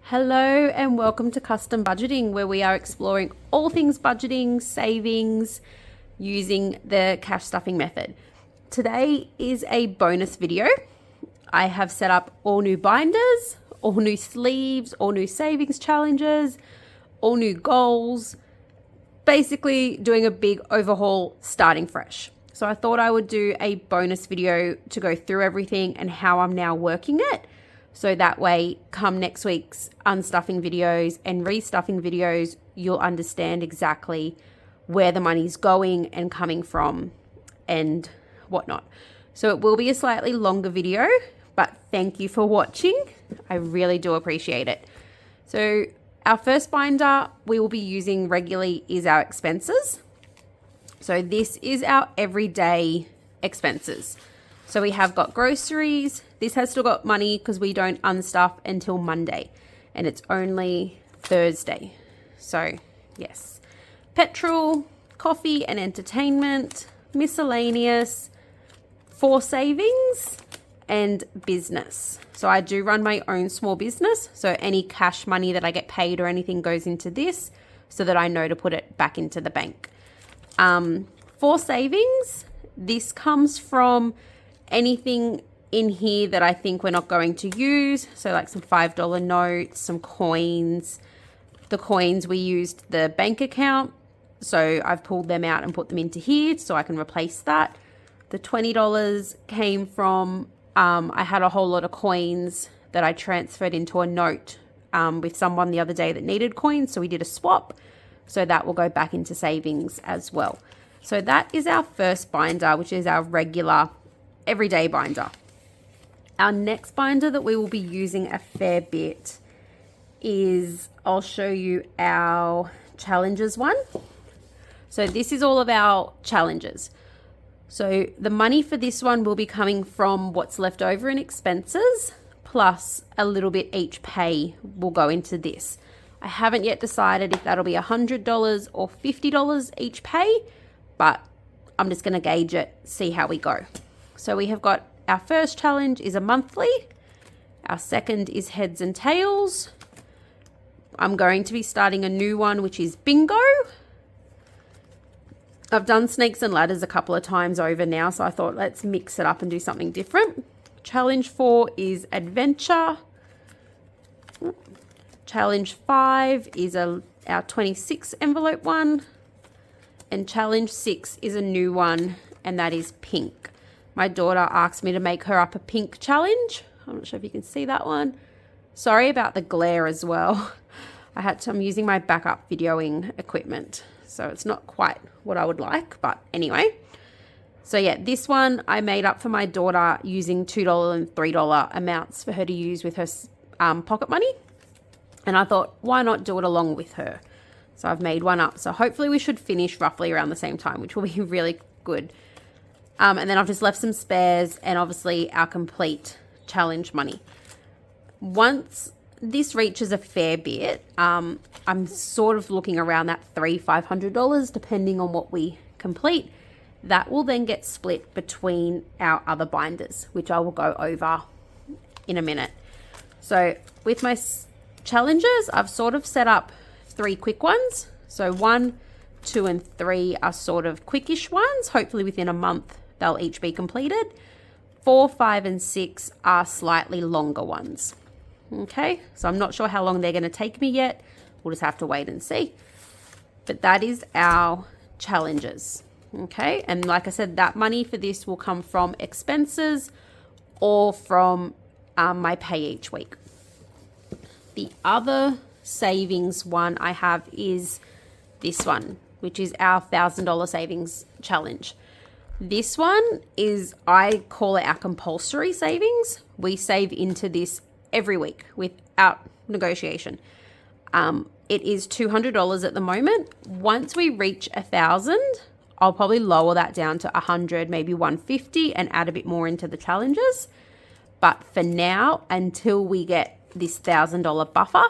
Hello and welcome to Custom Budgeting, where we are exploring all things budgeting, savings, using the cash stuffing method. Today is a bonus video. I have set up all new binders, all new sleeves, all new savings challenges, all new goals, basically doing a big overhaul, starting fresh. So I thought I would do a bonus video to go through everything and how I'm now working it. So that way, come next week's unstuffing videos and restuffing videos, you'll understand exactly where the money's going and coming from and whatnot. So it will be a slightly longer video, but thank you for watching. I really do appreciate it. So our first binder we will be using regularly is our expenses. So this is our everyday expenses. So we have got groceries. This has still got money because we don't unstuff until Monday and it's only Thursday. So yes, petrol, coffee and entertainment, miscellaneous, for savings and business. So I do run my own small business. So any cash money that I get paid or anything goes into this so that I know to put it back into the bank. For savings, this comes from anything in here that I think we're not going to use. So like some $5 notes, some coins. The coins we used the bank account. So I've pulled them out and put them into here so I can replace that. The $20 came from, I had a whole lot of coins that I transferred into a note with someone the other day that needed coins. So we did a swap. So that will go back into savings as well. So that is our first binder, which is our regular everyday binder. Our next binder that we will be using a fair bit is, I'll show you our challenges one. So this is all of our challenges. So the money for this one will be coming from what's left over in expenses, plus a little bit each pay will go into this. I haven't yet decided if that'll be $100 or $50 each pay, but I'm just going to gauge it, see how we go. So we have got our first challenge is a monthly. Our second is heads and tails. I'm going to be starting a new one, which is bingo. I've done snakes and ladders a couple of times over now, so I thought let's mix it up and do something different. Challenge 4 is adventure. Challenge 5 is our 26 envelope one. And challenge 6 is a new one, and that is pink. My daughter asked me to make her up a pink challenge. I'm not sure if you can see that one. Sorry about the glare as well. I'm using my backup videoing equipment, so it's not quite what I would like, but anyway. So yeah, this one I made up for my daughter using $2 and $3 amounts for her to use with her pocket money. And I thought, why not do it along with her? So I've made one up. So hopefully we should finish roughly around the same time, which will be really good. And then I've just left some spares and obviously our complete challenge money. Once this reaches a fair bit, I'm sort of looking around that $300-$500 depending on what we complete. That will then get split between our other binders, which I will go over in a minute. So with my challenges, I've sort of set up 3 quick ones. So 1, 2, and 3 are sort of quickish ones. Hopefully within a month, they'll each be completed. 4, 5, and 6 are slightly longer ones. Okay, so I'm not sure how long they're going to take me yet. We'll just have to wait and see. But that is our challenges. Okay, and like I said, that money for this will come from expenses or from my pay each week. The other savings one I have is this one, which is our $1,000 savings challenge. This one is, I call it our compulsory savings. We save into this every week without negotiation. It is $200 at the moment. Once we reach 1,000, I'll probably lower that down to 100, maybe 150 and add a bit more into the challenges. But for now, until we get this $1,000 buffer,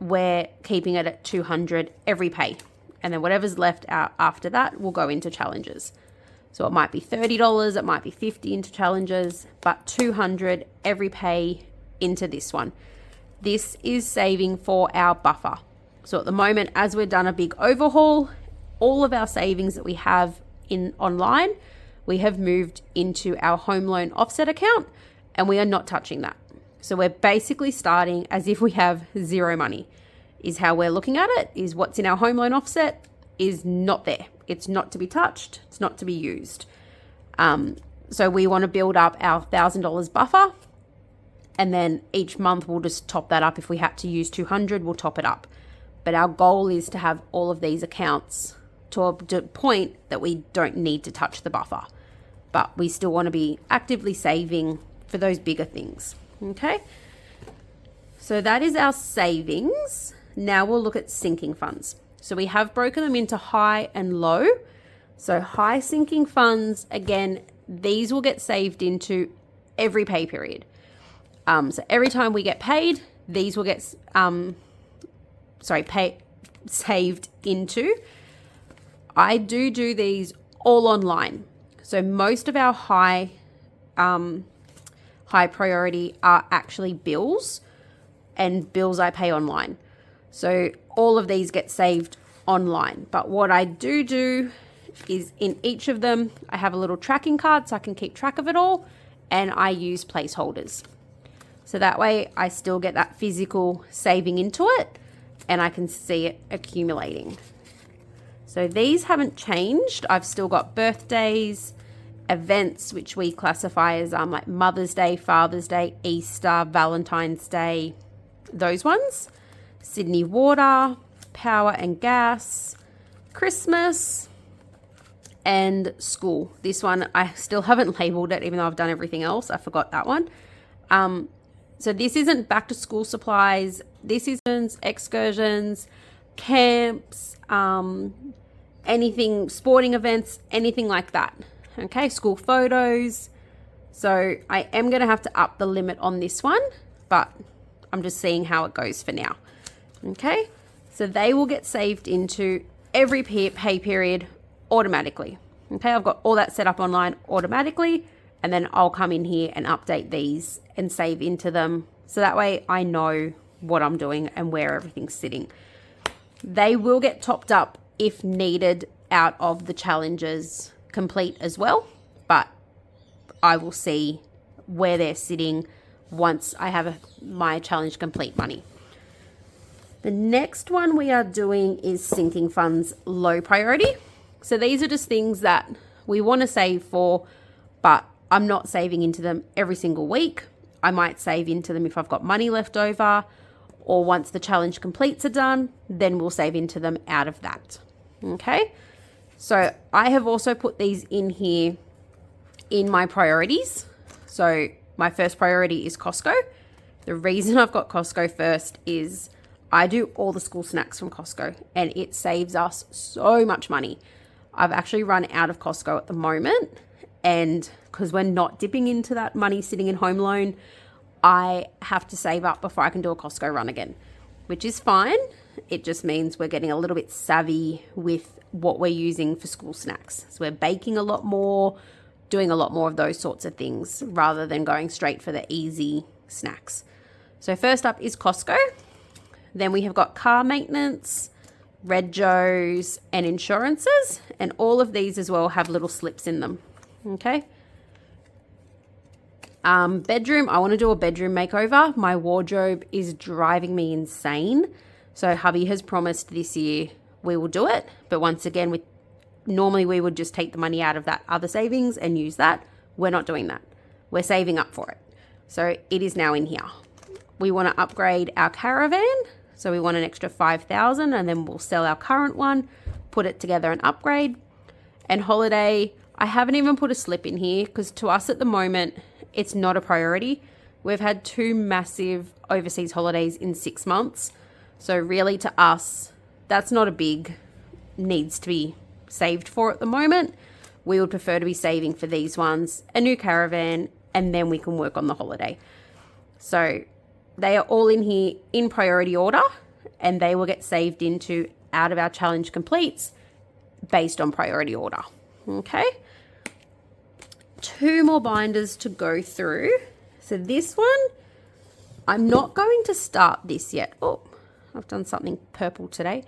we're keeping it at 200 every pay. And then whatever's left out after that will go into challenges. So it might be $30, it might be 50 into challenges, but 200 every pay into this one. This is saving for our buffer. So at the moment, as we've done a big overhaul, all of our savings that we have in online, we have moved into our home loan offset account, and we are not touching that. So we're basically starting as if we have zero money, is how we're looking at it, is what's in our home loan offset is not there. It's not to be touched. It's not to be used. So we want to build up our $1,000 buffer, and then each month we'll just top that up. If we had to use 200, we'll top it up. But our goal is to have all of these accounts to a point that we don't need to touch the buffer. But we still want to be actively saving for those bigger things. Okay? So that is our savings. Now we'll look at sinking funds. So we have broken them into high and low. So high sinking funds, again, these will get saved into every pay period. So every time we get paid, these will get saved into. I do these all online. So most of our high priority are actually bills, and bills I pay online. So all of these get saved online. But what I do is in each of them, I have a little tracking card so I can keep track of it all, and I use placeholders. So that way I still get that physical saving into it, and I can see it accumulating. So these haven't changed. I've still got birthdays, events, which we classify as like Mother's Day, Father's Day, Easter, Valentine's Day, those ones. Sydney Water, Power and Gas, Christmas, and school. This one, I still haven't labeled it, even though I've done everything else. I forgot that one. So this isn't back to school supplies. This isn't excursions, camps, anything, sporting events, anything like that. Okay, school photos. So I am going to have to up the limit on this one, but I'm just seeing how it goes for now. Okay, so they will get saved into every pay period automatically. Okay, I've got all that set up online automatically, and then I'll come in here and update these and save into them. So that way I know what I'm doing and where everything's sitting. They will get topped up if needed out of the challenges complete as well, but I will see where they're sitting once I have my challenge complete money. The next one we are doing is sinking funds low priority. So these are just things that we want to save for, but I'm not saving into them every single week. I might save into them if I've got money left over, or once the challenge completes are done, then we'll save into them out of that. Okay, so I have also put these in here in my priorities. So my first priority is Costco. The reason I've got Costco first is I do all the school snacks from Costco, and it saves us so much money. I've actually run out of Costco at the moment, and because we're not dipping into that money sitting in home loan, I have to save up before I can do a Costco run again, which is fine. It just means we're getting a little bit savvy with what we're using for school snacks. So we're baking a lot more, doing a lot more of those sorts of things rather than going straight for the easy snacks. So first up is Costco. Then we have got car maintenance, Red Joes, and insurances. And all of these as well have little slips in them. Okay. Bedroom, I want to do a bedroom makeover. My wardrobe is driving me insane. So hubby has promised this year we will do it. But once again, normally we would just take the money out of that other savings and use that. We're not doing that. We're saving up for it. So it is now in here. We want to upgrade our caravan. So we want an extra $5,000, and then we'll sell our current one, put it together and upgrade. And holiday, I haven't even put a slip in here because to us at the moment, it's not a priority. We've had 2 massive overseas holidays in 6 months. So really to us, that's not a big needs to be saved for at the moment. We would prefer to be saving for these ones, a new caravan, and then we can work on the holiday. So they are all in here in priority order, and they will get saved into out of our challenge completes based on priority order. Okay. 2 more binders to go through. So this one, I'm not going to start this yet. Oh, I've done something purple today.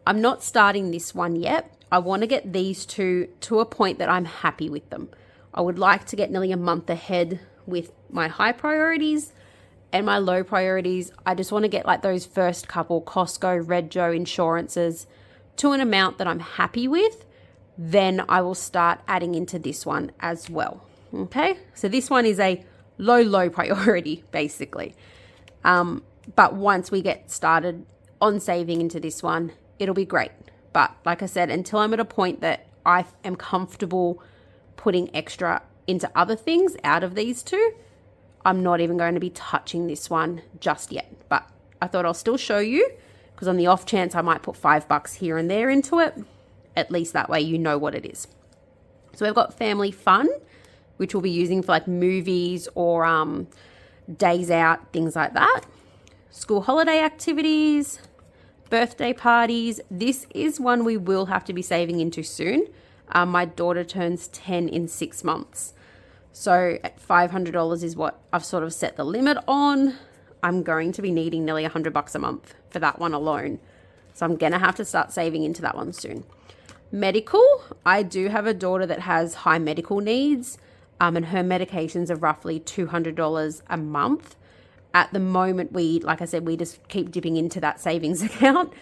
I'm not starting this one yet. I want to get these two to a point that I'm happy with them. I would like to get nearly a month ahead with my high priorities and my low priorities. I just want to get like those first couple Costco, Red Joe insurances to an amount that I'm happy with. Then I will start adding into this one as well. Okay, so this one is a low priority basically. But once we get started on saving into this one, it'll be great. But like I said, until I'm at a point that I am comfortable putting extra into other things out of these two, I'm not even going to be touching this one just yet. But I thought I'll still show you, because on the off chance I might put $5 here and there into it, at least that way you know what it is. So we've got family fun, which we'll be using for like movies or days out, things like that. School holiday activities, birthday parties. This is one we will have to be saving into soon. My daughter turns 10 in 6 months. So at $500 is what I've sort of set the limit on. I'm going to be needing nearly $100 a month for that one alone. So I'm going to have to start saving into that one soon. Medical. I do have a daughter that has high medical needs, and her medications are roughly $200 a month. At the moment, like I said, we just keep dipping into that savings account,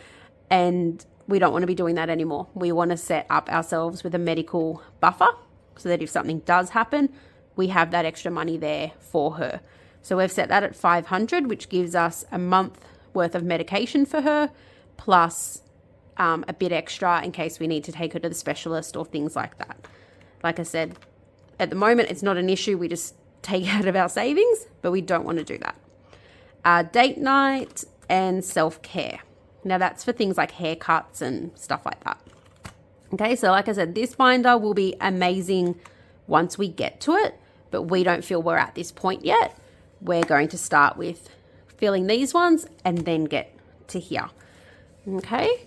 and we don't want to be doing that anymore. We want to set up ourselves with a medical buffer so that if something does happen, we have that extra money there for her. So we've set that at $500, which gives us a month worth of medication for her, plus a bit extra in case we need to take her to the specialist or things like that. Like I said, at the moment, it's not an issue. We just take out of our savings, but we don't want to do that. Date night and self-care. Now that's for things like haircuts and stuff like that. Okay, so like I said, this binder will be amazing once we get to it, but we don't feel we're at this point yet. We're going to start with filling these ones and then get to here. Okay,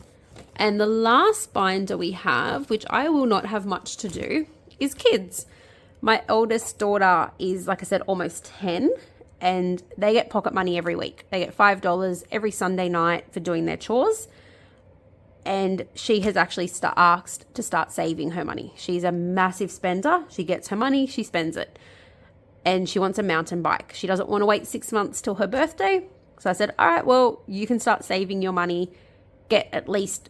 and the last binder we have, which I will not have much to do, is kids. My eldest daughter is, like I said, almost 10. And they get pocket money every week. They get $5 every Sunday night for doing their chores. And she has actually asked to start saving her money. She's a massive spender. She gets her money, she spends it. And she wants a mountain bike. She doesn't want to wait 6 months till her birthday. So I said, all right, well, you can start saving your money. Get at least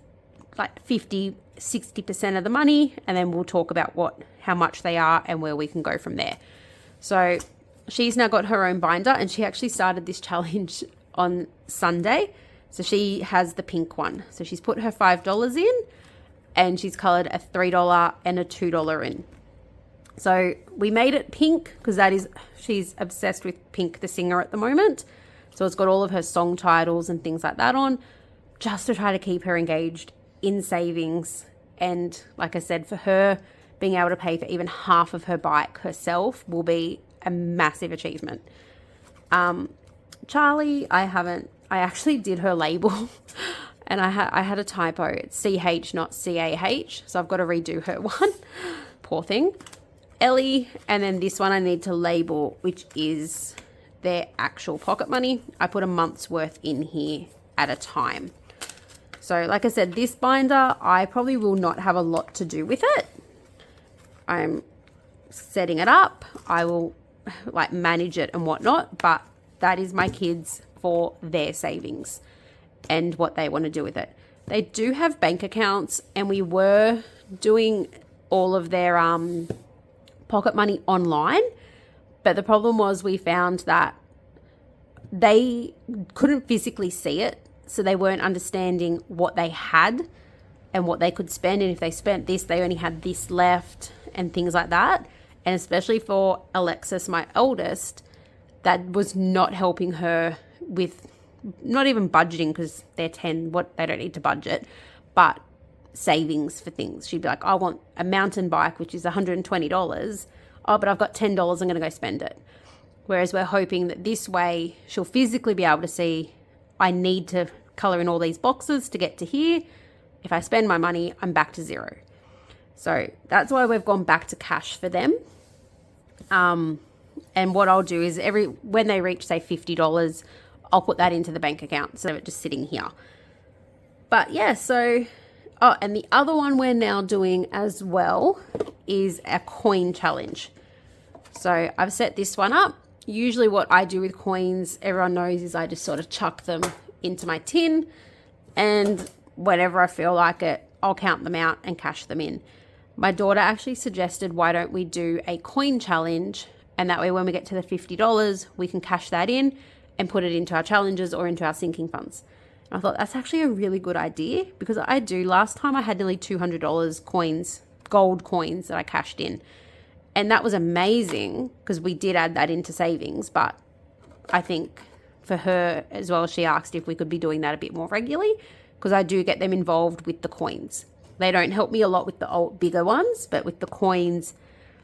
like 50, 60% of the money. And then we'll talk about how much they are and where we can go from there. So she's now got her own binder, and she actually started this challenge on Sunday. So she has the pink one. So she's put her $5 in, and she's colored a $3 and a $2 in. So we made it pink because she's obsessed with Pink the singer at the moment. So it's got all of her song titles and things like that on, just to try to keep her engaged in savings. And like I said, for her, being able to pay for even half of her bike herself will be a massive achievement. Charlie, I actually did her label and I had a typo. It's CH, not CAH. So I've got to redo her one. Poor thing. Ellie, and then this one I need to label, which is their actual pocket money. I put a month's worth in here at a time. So like I said, this binder, I probably will not have a lot to do with it. I'm setting it up. I will like manage it and whatnot, but that is my kids for their savings and what they want to do with it. They do have bank accounts, and we were doing all of their pocket money online, but the problem was we found that they couldn't physically see it, so they weren't understanding what they had and what they could spend, and if they spent this, they only had this left and things like that. And especially for Alexis, my eldest, that was not helping her with not even budgeting, because they're 10, they don't need to budget, but savings for things. She'd be like, I want a mountain bike, which is $120. Oh, but I've got $10. I'm going to go spend it. Whereas we're hoping that this way she'll physically be able to see, I need to color in all these boxes to get to here. If I spend my money, I'm back to zero. So that's why we've gone back to cash for them. And what I'll do is when they reach, say, $50, I'll put that into the bank account instead of it just sitting here. But yeah, so, oh, and the other one we're now doing as well is a coin challenge. So I've set this one up. Usually what I do with coins, everyone knows, is I just sort of chuck them into my tin, and whenever I feel like it, I'll count them out and cash them in. My daughter actually suggested, why don't we do a coin challenge, and that way when we get to the $50, we can cash that in and put it into our challenges or into our sinking funds. And I thought that's actually a really good idea, because last time I had nearly $200 coins, gold coins that I cashed in. And that was amazing because we did add that into savings. But I think for her as well, she asked if we could be doing that a bit more regularly, because I do get them involved with the coins. They don't help me a lot with the bigger ones, but with the coins,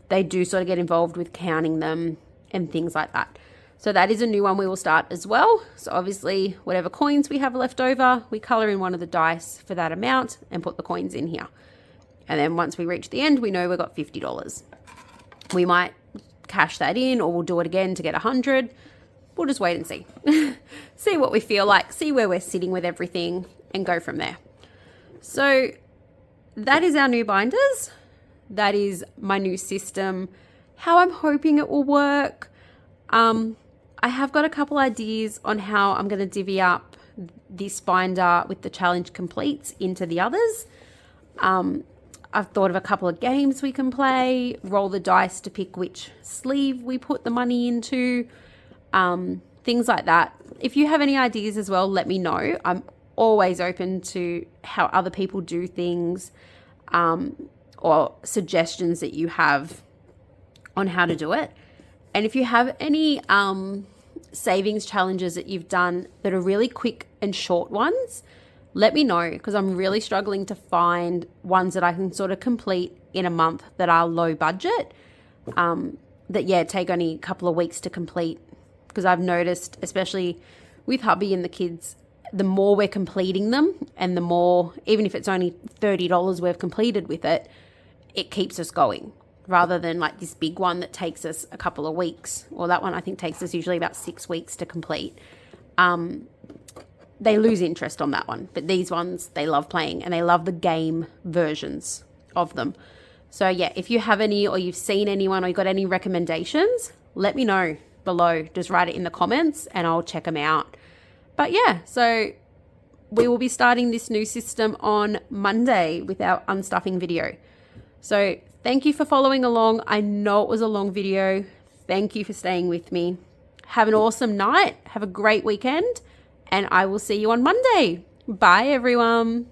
they do sort of get involved with counting them and things like that. So that is a new one we will start as well. So obviously, whatever coins we have left over, we color in one of the dice for that amount and put the coins in here. And then once we reach the end, we know we've got $50. We might cash that in, or we'll do it again to get 100. We'll just wait and see. See what we feel like, see where we're sitting with everything, and go from there. So that is our new binders. That is my new system, how I'm hoping it will work. I have got a couple ideas on how I'm going to divvy up this binder with the challenge completes into the others. I've thought of a couple of games we can play, roll the dice to pick which sleeve we put the money into, things like that. If you have any ideas as well, let me know. I'm always open to how other people do things, or suggestions that you have on how to do it. And if you have any savings challenges that you've done that are really quick and short ones, let me know, because I'm really struggling to find ones that I can sort of complete in a month that are low budget, take only a couple of weeks to complete. Because I've noticed, especially with hubby and the kids, the more we're completing them, and the more, even if it's only $30 we've completed with it, it keeps us going, rather than like this big one that takes us a couple of weeks. Well, that one I think takes us usually about 6 weeks to complete. They lose interest on that one. But these ones, they love playing, and they love the game versions of them. So yeah, if you have any, or you've seen anyone, or you've got any recommendations, let me know below. Just write it in the comments and I'll check them out. But yeah, so we will be starting this new system on Monday with our unstuffing video. So thank you for following along. I know it was a long video. Thank you for staying with me. Have an awesome night. Have a great weekend. And I will see you on Monday. Bye, everyone.